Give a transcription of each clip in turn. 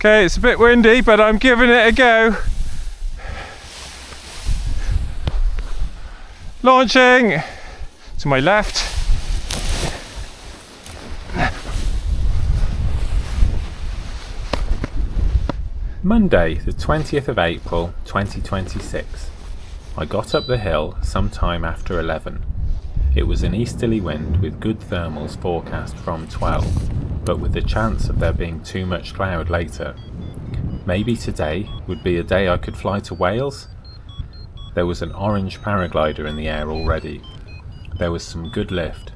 Okay, it's a bit windy, but I'm giving it a go. Launching to my left. Monday, the 20th of April 2026. I got up the hill sometime after 11. It was an easterly wind with good thermals forecast from 12, but with the chance of there being too much cloud later. Maybe today would be a day I could fly to Wales? There was an orange paraglider in the air already. There was some good lift.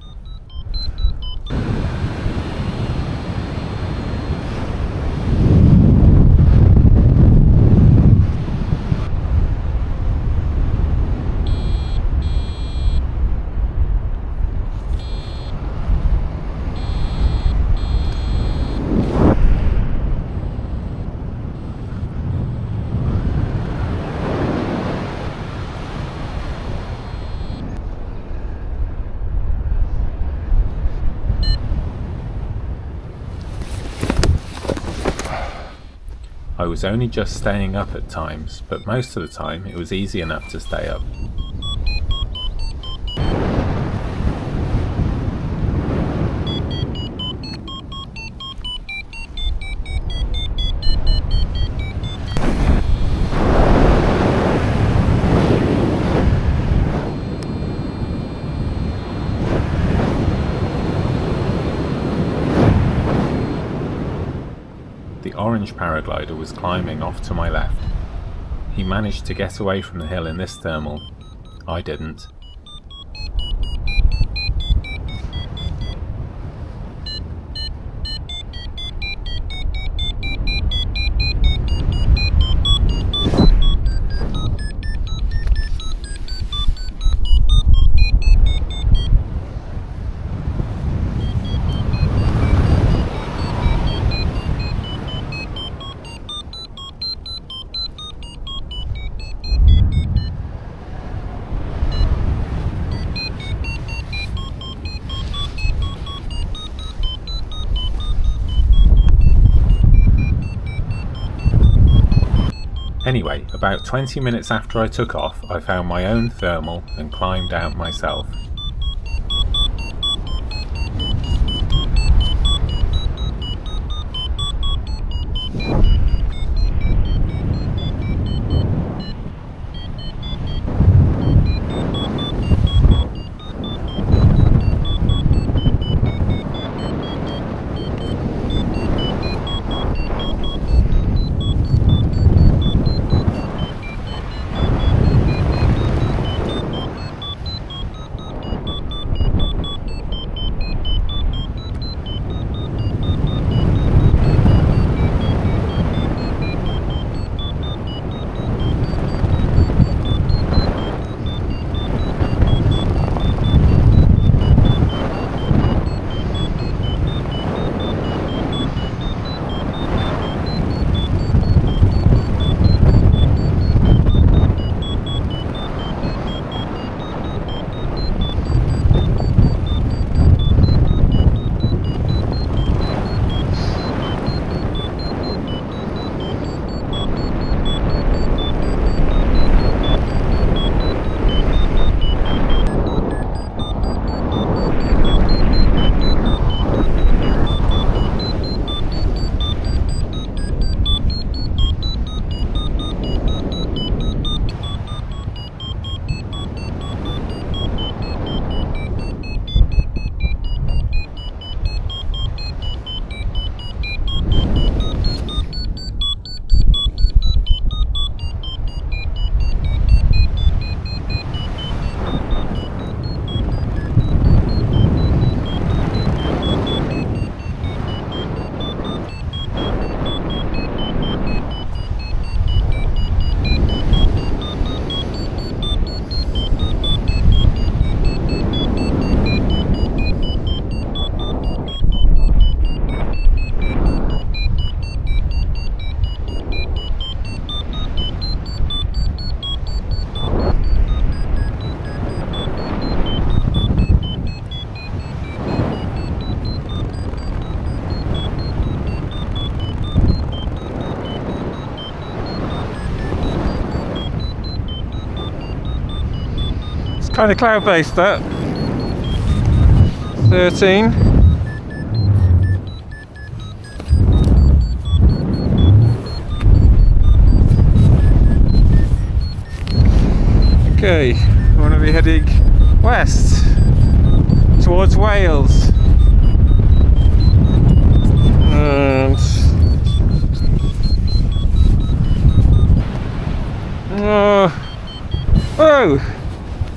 I was only just staying up at times, but most of the time it was easy enough to stay up. The orange paraglider was climbing off to my left. He managed to get away from the hill in this thermal. I didn't. Anyway, about 20 minutes after I took off, I found my own thermal and climbed out myself. Kind of cloud-based, that. 13. Okay, we want to be heading west towards Wales. And oh,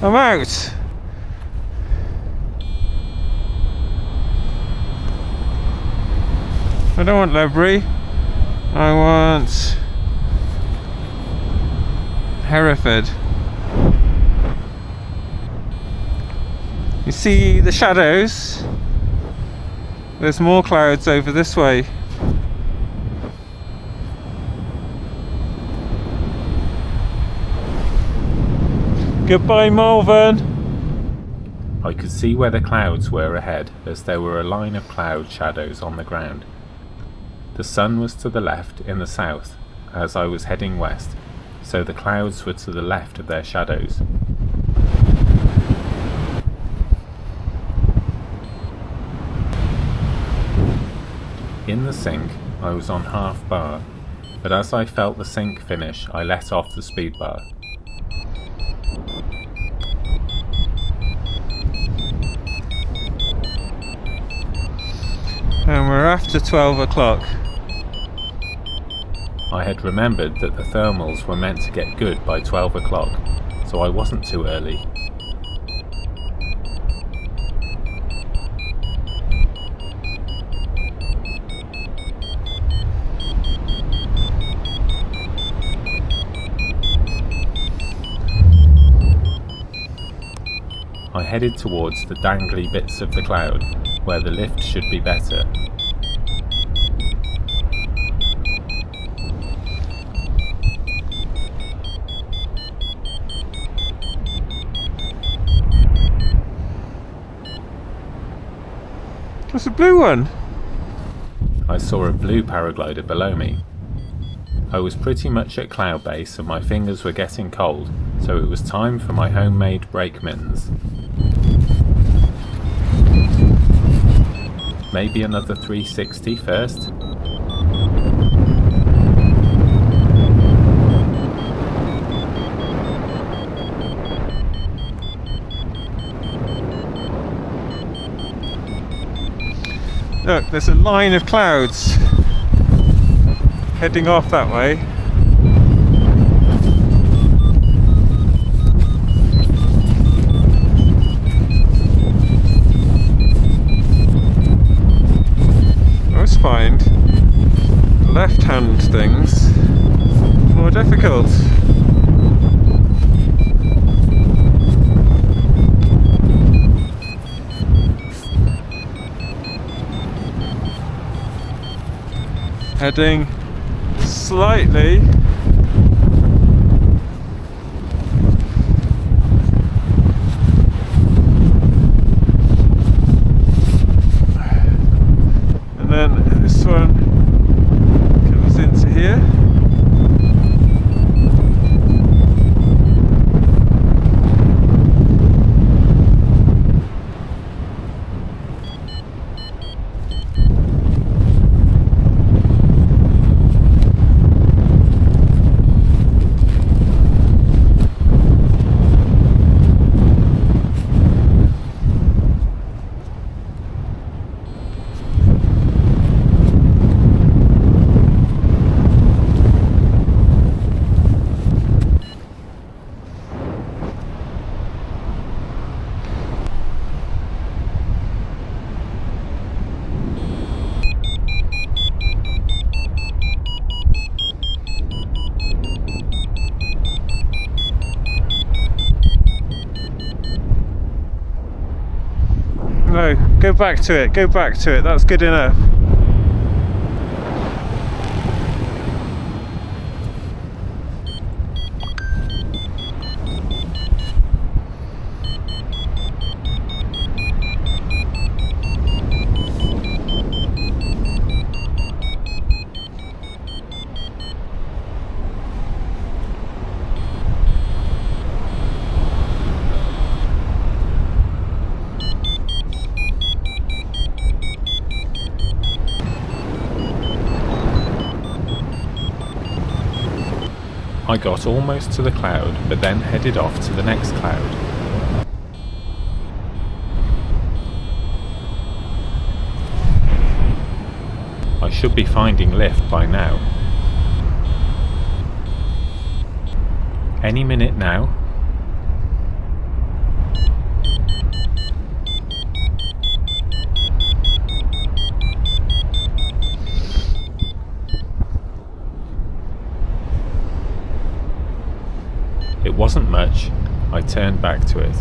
I'm out. I don't want Ledbury. I want Hereford. You see the shadows? There's more clouds over this way. Goodbye, Malvern. I could see where the clouds were ahead, as there were a line of cloud shadows on the ground. The sun was to the left in the south as I was heading west, so the clouds were to the left of their shadows. In the sink, I was on half bar, but as I felt the sink finish, I let off the speed bar. And we're after 12 o'clock. I had remembered that the thermals were meant to get good by 12 o'clock, so I wasn't too early. I headed towards the dangly bits of the cloud, where the lift should be better. That's a blue one. I saw a blue paraglider below me. I was pretty much at cloud base and my fingers were getting cold, so it was time for my homemade brake mittens. Maybe another 360 first? Look, there's a line of clouds heading off that way. I always find left-hand things more difficult. Heading slightly and then this one comes into here. No, go back to it, that's good enough. I got almost to the cloud, but then headed off to the next cloud. I should be finding lift by now. Any minute now. It wasn't much. I turned back to it.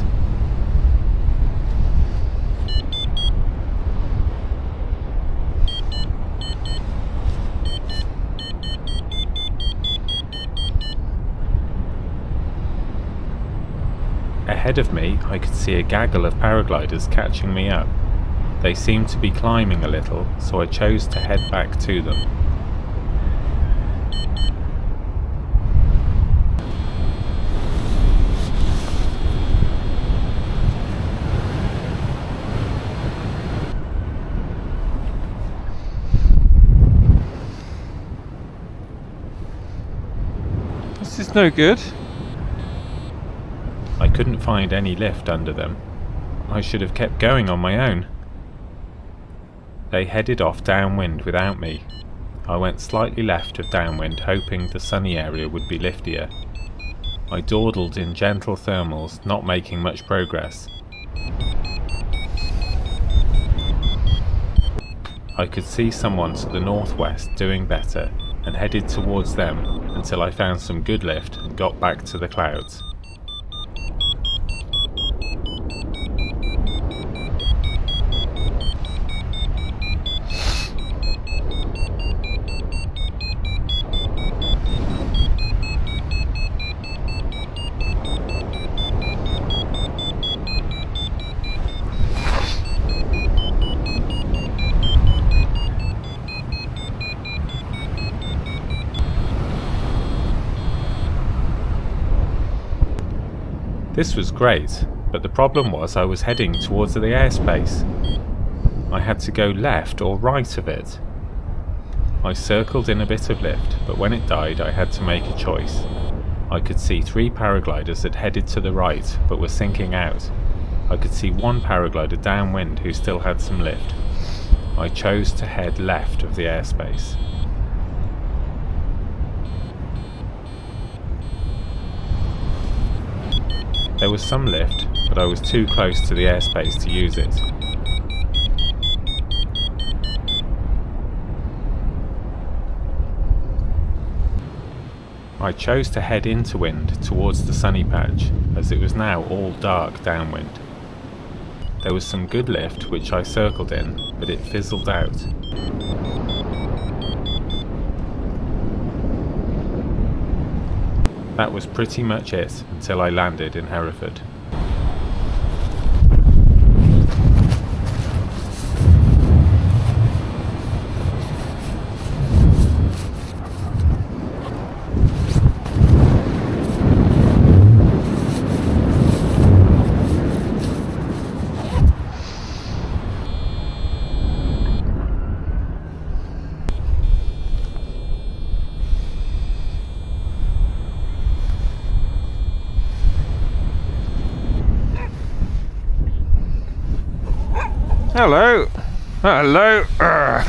Ahead of me, I could see a gaggle of paragliders catching me up. They seemed to be climbing a little, so I chose to head back to them. This is no good. I couldn't find any lift under them. I should have kept going on my own. They headed off downwind without me. I went slightly left of downwind, hoping the sunny area would be liftier. I dawdled in gentle thermals, not making much progress. I could see someone to the northwest doing better, and headed towards them until I found some good lift and got back to the clouds. This was great, but the problem was I was heading towards the airspace. I had to go left or right of it. I circled in a bit of lift, but when it died I had to make a choice. I could see 3 paragliders that headed to the right but were sinking out. I could see 1 paraglider downwind who still had some lift. I chose to head left of the airspace. There was some lift, but I was too close to the airspace to use it. I chose to head into wind towards the sunny patch, as it was now all dark downwind. There was some good lift which I circled in, but it fizzled out. That was pretty much it until I landed in Hereford. Hello. Hello. Urgh.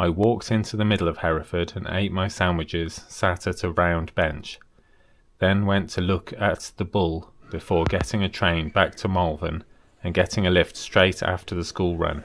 I walked into the middle of Hereford and ate my sandwiches sat at a round bench, then went to look at the bull before getting a train back to Malvern and getting a lift straight after the school run.